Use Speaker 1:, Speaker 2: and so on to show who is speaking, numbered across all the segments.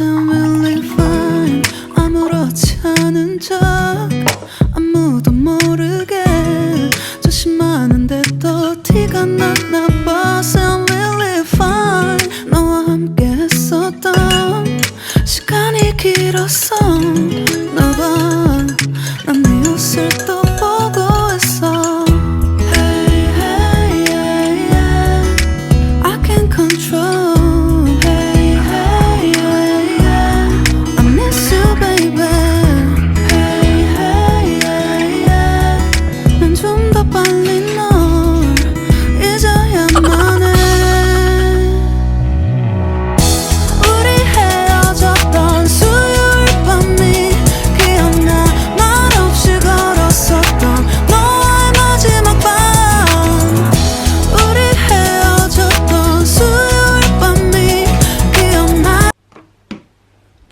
Speaker 1: I'm really fine. 아무렇지 않은 척 아무도 모르게 조심하는데 또 티가 났나 봐. I'm really fine. 너와 함께 했었던 시간이 길었어. 나봐 난 네 옷을 또 보고 있어. Hey, hey, yeah, yeah. I can't control.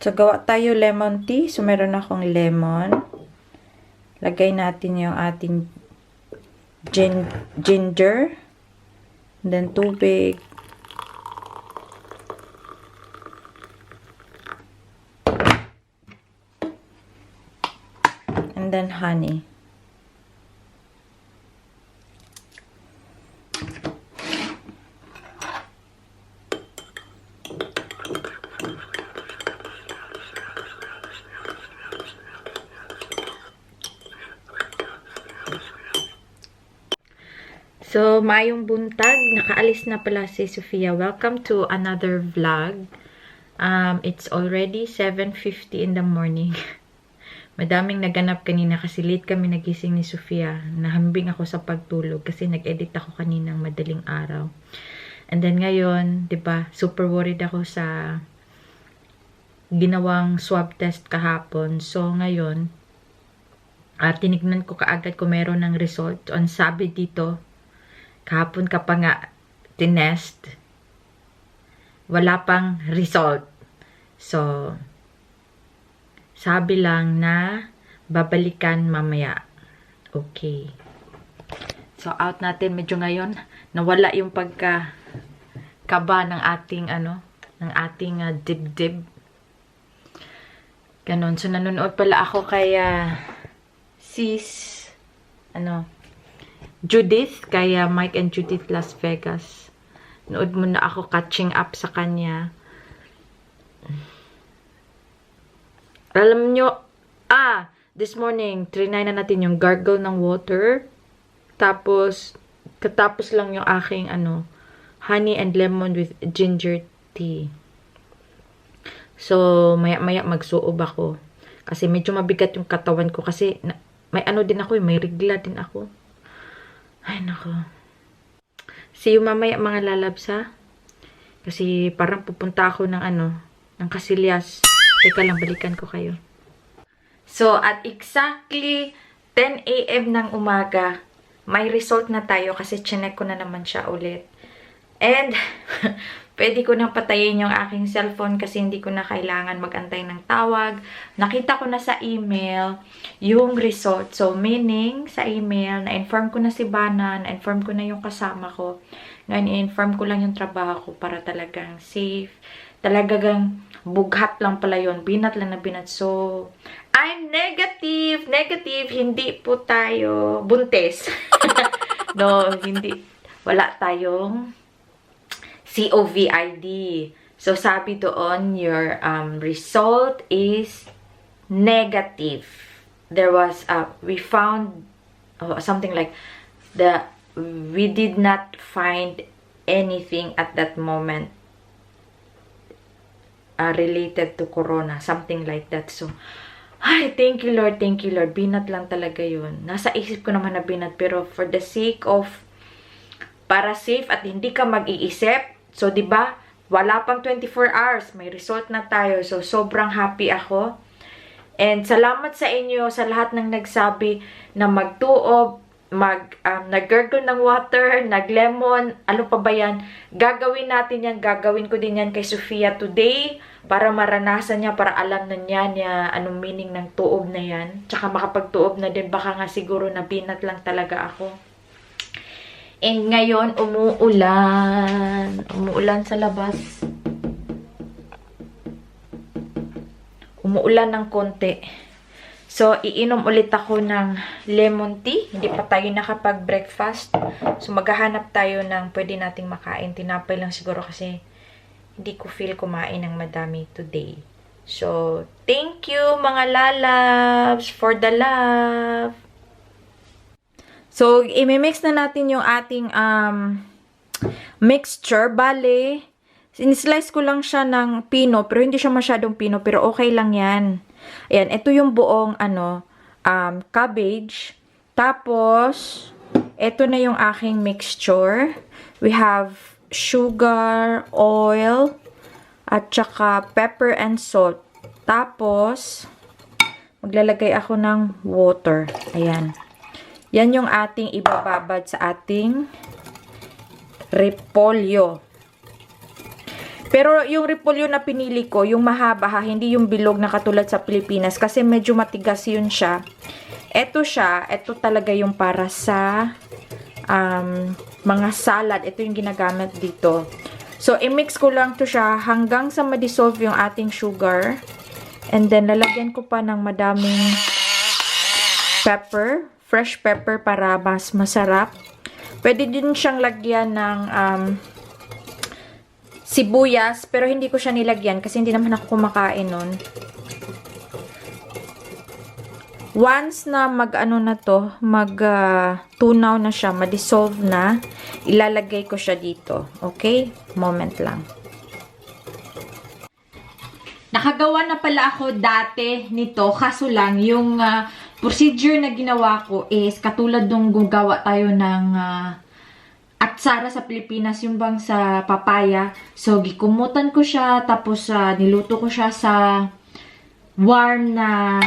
Speaker 2: So, gawa tayo lemon tea. So, meron akong lemon. Lagay natin yung ating ginger. And then, tubig. And then, honey. So, maayong buntag. Nakaalis na pala si Sophia. Welcome to another vlog. It's already 7:50 in the morning. Madaming naganap kanina kasi late kami nagising ni Sophia. Nahambing ako sa pagtulog kasi nag-edit ako kaninang madaling araw. And then ngayon, 'di ba, super worried ako sa ginawang swab test kahapon. So, ngayon, tinignan ko kaagad kung meron ng result. Ang sabi dito, kahapon ka pa nga tinest, wala pang result. So, sabi lang na babalikan mamaya. Okay. So, out natin. Medyo ngayon, nawala yung pagkakaba ng ating, ng ating dibdib. Ganon. So, nanonood pala ako kay sis, Judith, kaya Mike and Judith Las Vegas. Nood muna ako catching up sa kanya. Alam nyo, this morning, trinay na natin yung gargle ng water. Tapos, katapos lang yung aking, honey and lemon with ginger tea. So, maya-maya magsuob ako. Kasi medyo mabigat yung katawan ko. Kasi, may din ako, may rigla din ako. Ay, nako. See you mamaya mga lalabs, ha? Kasi parang pupunta ako ng ng Casillas. Teka lang, balikan ko kayo. So, at exactly 10 AM ng umaga, may result na tayo kasi chinek ko na naman siya ulit. And, pwede ko nang patayin yung aking cellphone kasi hindi ko na kailangan mag-antay ng tawag. Nakita ko na sa email yung result. So, meaning, sa email, na-inform ko na si Bana, na-inform ko na yung kasama ko. Ngayon, i-inform ko lang yung trabaho ko para talagang safe. Talagang bughat lang pala yun. Binat lang na binat. So, I'm negative. Negative. Hindi po tayo buntis. No, hindi. Wala tayong COVID. So, sabi doon, your result is negative. There was, we found something like, we did not find anything at that moment related to corona. Something like that. So, ay, thank you Lord, thank you Lord. Binat lang talaga yun. Nasa isip ko naman na binat, pero for the sake of, para safe at hindi ka mag-iisip, so, di ba, wala pang 24 hours, may result na tayo. So, sobrang happy ako. And salamat sa inyo, sa lahat ng nagsabi na magtuob nag-gurgle ng water, nag-lemon, ano pa ba yan? Gagawin natin yan, gagawin ko din yan kay Sophia today para maranasan niya, para alam na niya anong meaning ng tuob na yan. Tsaka makapagtuob na din, baka nga siguro na binat lang talaga ako. And ngayon, umuulan. Umuulan sa labas. Umuulan ng konti. So, iinom ulit ako ng lemon tea. Hindi pa tayo nakapag-breakfast. So, maghahanap tayo ng pwede nating makain. Tinapay lang siguro kasi hindi ko feel kumain ng madami today. So, thank you mga lalabs for the love. So, imimix na natin yung ating mixture. Bale, sinislice ko lang siya ng pino, pero hindi siya masyadong pino, pero okay lang yan. Ayan, ito yung buong, cabbage. Tapos, ito na yung aking mixture. We have sugar, oil, at saka pepper and salt. Tapos, maglalagay ako ng water. Ayan. Yan yung ating ibababad sa ating repolyo. Pero yung repolyo na pinili ko, yung mahaba ha, hindi yung bilog na katulad sa Pilipinas kasi medyo matigas yun siya. Ito siya, ito talaga yung para sa mga salad. Ito yung ginagamit dito. So, i-mix ko lang to siya hanggang sa ma-dissolve yung ating sugar. And then, lalagyan ko pa ng madaming pepper. Fresh pepper para mas masarap. Pwede din siyang lagyan ng sibuyas, pero hindi ko siya nilagyan kasi hindi naman ako kumakain nun. Once na tunaw na siya, ma-dissolve na, ilalagay ko siya dito. Okay? Moment lang. Nakagawa na pala ako dati nito, kaso lang yung procedure na ginawa ko is katulad nung gugawa tayo ng atsara sa Pilipinas, yung bang sa papaya. So, gikumutan ko siya, tapos niluto ko siya sa warm na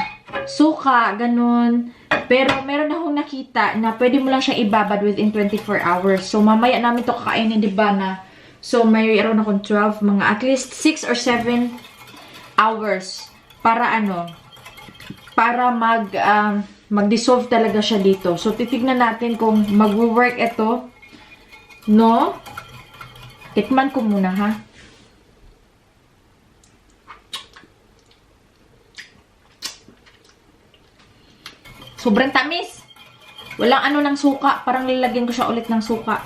Speaker 2: suka, ganun. Pero meron akong nakita na pwede mo lang siyang ibabad within 24 hours. So, mamaya namin to kakainin, diba na? So, mayroon akong 12, mga at least 6 or 7 hours para para mag-dissolve talaga siya dito. So, titignan natin kung mag-work ito. No? Tikman ko muna, ha? Sobrang tamis. Walang ng suka. Parang lalagyan ko siya ulit ng suka.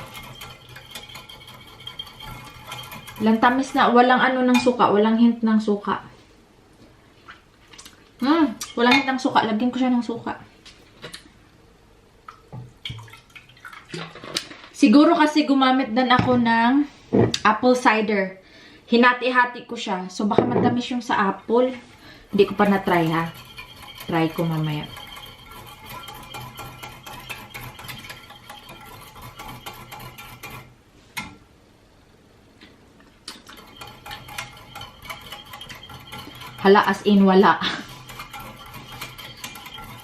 Speaker 2: Walang tamis na. Walang ng suka. Walang hint ng suka. Walang hint ng suka. Lagyan ko siya ng suka. Siguro kasi gumamit din ako ng apple cider. Hinati-hati ko siya. So, baka matamis yung sa apple. Hindi ko pa na-try, ha? Try ko mamaya. Hala, as in, wala.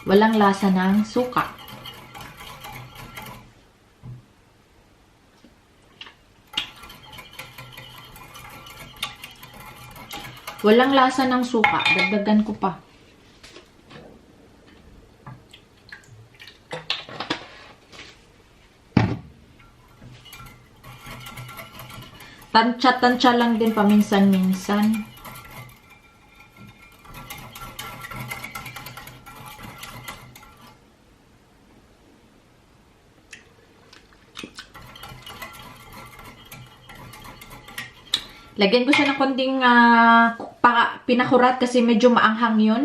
Speaker 2: Walang lasa ng suka. Walang lasa ng suka. Dagdagan ko pa. Tansya-tansya lang din paminsan-minsan. Lagyan ko siya ng konting pinakurat kasi medyo maanghang yun.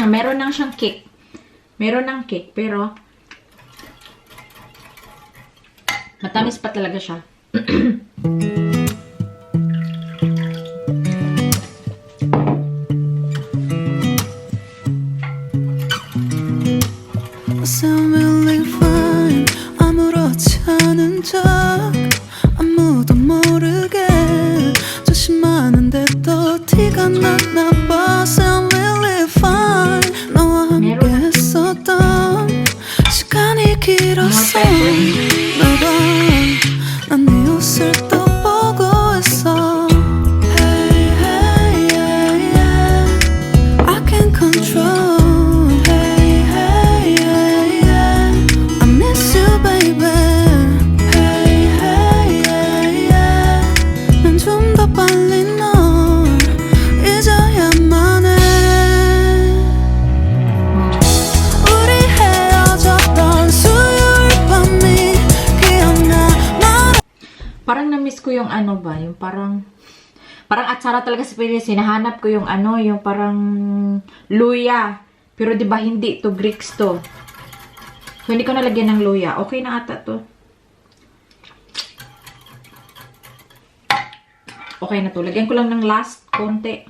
Speaker 2: Meron nang siyang cake. Meron ng cake, pero matamis pa talaga siya.
Speaker 1: 옷을 또 보고 있어. Hey, hey, yeah, yeah. I can't control. Hey, hey, yeah, yeah. I miss you, baby. Hey, hey, yeah, yeah. 난 좀 더 빨리 널 잊어야만 해. 우리 헤어졌던 수요일 밤이 기억나.
Speaker 2: Parang na-miss ko yung ano ba, yung parang atsara talaga sa Pilis. Hinahanap ko yung ano, yung parang luya. Pero 'di ba hindi to Greeks to. So hindi ko nalagyan ng luya. Okay na ata to. Okay na to. Lagyan ko lang ng last konti.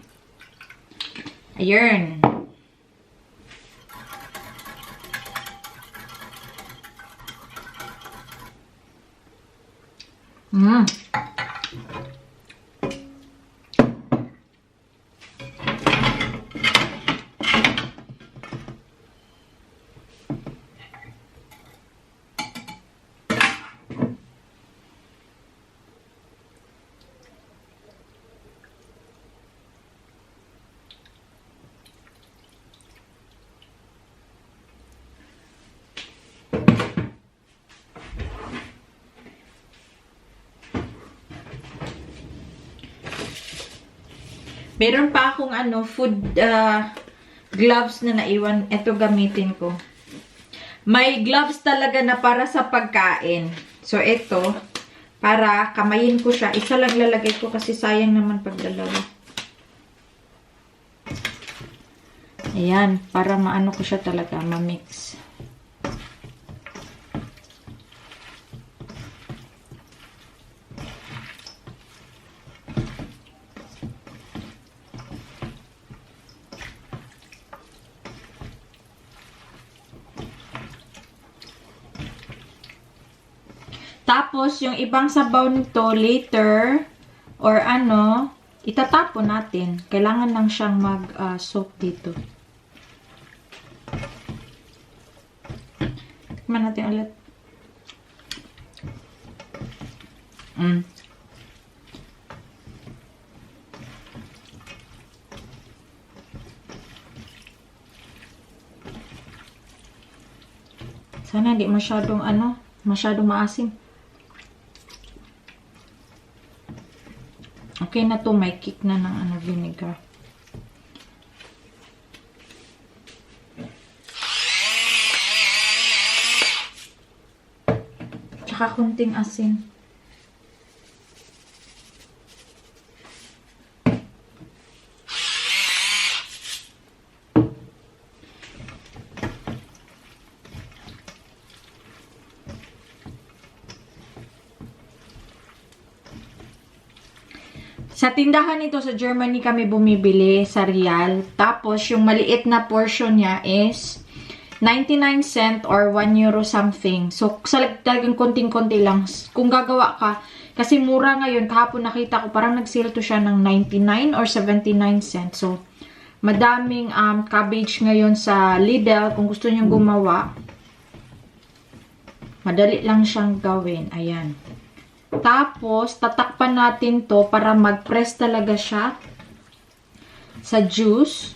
Speaker 2: Ayun. Meron pa akong ano, food gloves na naiwan. Ito gamitin ko. May gloves talaga na para sa pagkain. So, ito, para kamayin ko siya. Isa lang lalagay ko kasi sayang naman pag dalawa. Ayan, para maano ko siya talaga, ma-mix. Tapos, yung ibang sabaw nito, later, or ano, itatapon natin. Kailangan lang siyang mag-soak dito. Tikman natin ulit. Sana hindi masyadong masyadong maasim. Okay na to, may kick na ng vinegar. Tsaka kunting asin. Sa tindahan nito sa Germany kami bumibili sa Real. Tapos yung maliit na portion niya is 99 cent or 1 euro something. So talagang konting-konti lang. Kung gagawa ka, kasi mura ngayon, kahapon nakita ko parang nag-sale to siya ng 99 or 79 cent. So madaming cabbage ngayon sa Lidl. Kung gusto niyo gumawa, madali lang siyang gawin. Ayan. Tapos, tatakpan natin to para mag-press talaga siya sa juice.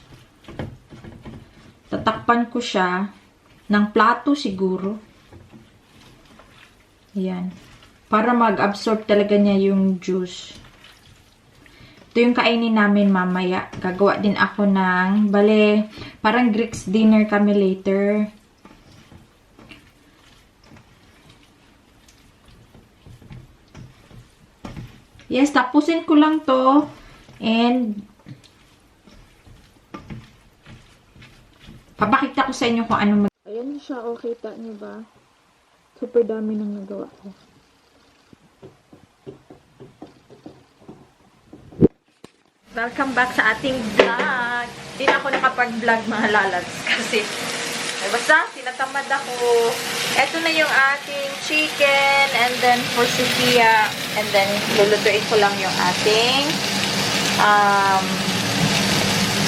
Speaker 2: Tatakpan ko siya ng plato siguro. Ayan. Para mag-absorb talaga niya yung juice. Ito yung kainin namin mamaya. Gagawa din ako ng, parang Greeks dinner kami later. Yes, tapusin ko lang to. And, papakita ko sa inyo kung ano Ayan siya, oh, kita niyo ba? Super dami nang nagawa ko. Welcome back sa ating vlog. Hindi na ako nakapag-vlog mga lalabs kasi basta, tinatamad ako. Ito na yung ating chicken. And then, for Sophia. And then, lulutuin ko lang yung ating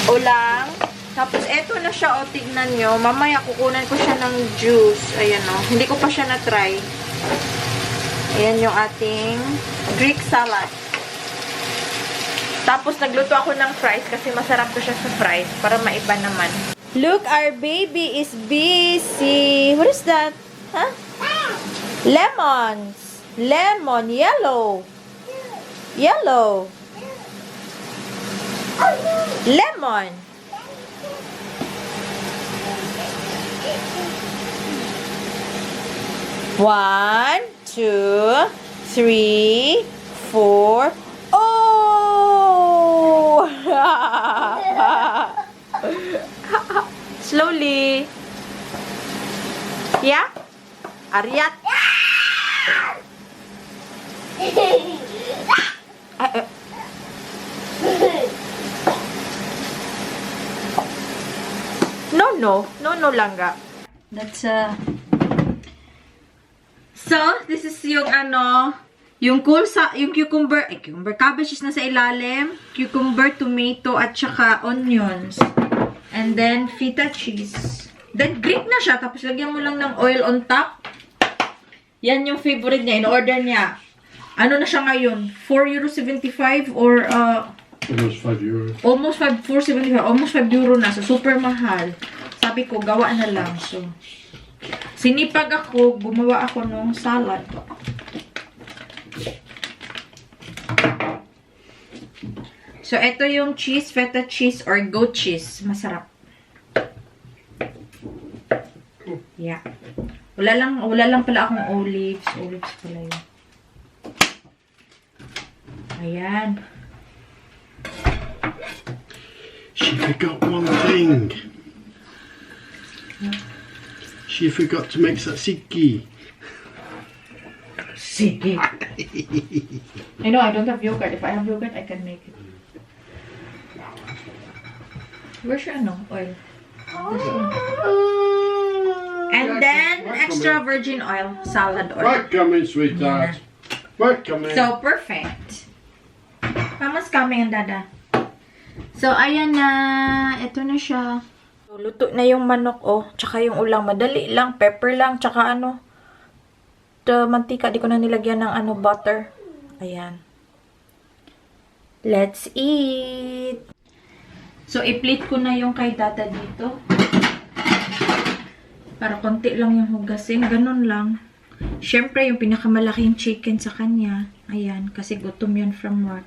Speaker 2: ulang. Tapos, ito na siya. O, tignan nyo. Mamaya, kukunan ko siya ng juice. Ayan o. Hindi ko pa siya na-try. Ayan yung ating Greek salad. Tapos, nagluto ako ng fries kasi masarap to siya sa fries para maiba naman. Look, our baby is busy. What is that? Huh? Lemons. Lemon. Yellow. Yellow. Lemon. One, two, three, four. Oh! Slowly. Yeah? Ariat. No, langga. That's So, this is yung yung cucumber, cabbage is nasa ilalim, cucumber, tomato, at saka onions. And then, feta cheese. Then, Greek na siya. Tapos, lagyan mo lang ng oil on top. Yan yung favorite niya. In-order niya. Ano na siya ngayon? €4.75 or
Speaker 3: Almost €5.
Speaker 2: almost 4.75. Almost €5 na. So, super mahal. Sabi ko, gawa na lang. So, sinipag ako. Gumawa ako ng salad. So, ito yung cheese, feta cheese, or goat cheese. Masarap. Yeah. Wala lang pala akong olives. Olives pala yun. Ayan.
Speaker 3: She forgot one thing. She forgot to make tzatziki.
Speaker 2: Sige. I know, I don't have yogurt. If I have yogurt, I can make it. Where's your oil? This one. And then, extra virgin oil, salad oil.
Speaker 3: Right coming, sweetheart. Right coming.
Speaker 2: So, perfect. Mama's coming, Dada. So, ayan na. Ito na siya. So, luto na yung manok, oh. Tsaka yung ulang. Madali lang. Pepper lang. Tsaka mantika. Di ko na nilagyan ng butter. Ayan. Let's eat. So, i-plate ko na yung kay Dada dito. Para konti lang yung hugasin. Ganun lang. Siyempre, yung pinakamalaking chicken sa kanya. Ayan. Kasi gutom yan from work.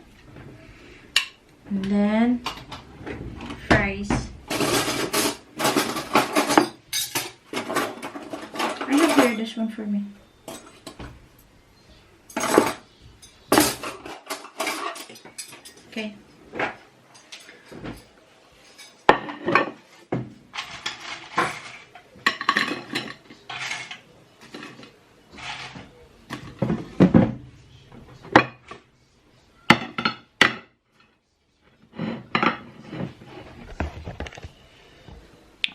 Speaker 2: And then, fries. I have here this one for me. Okay.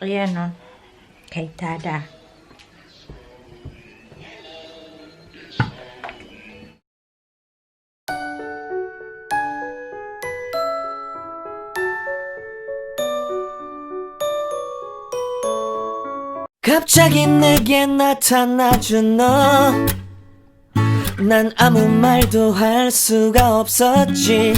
Speaker 2: Ayan, o. Kay Dada.
Speaker 1: 갑자기 내게 나타나준 너 난 아무 말도 할 수가 없었지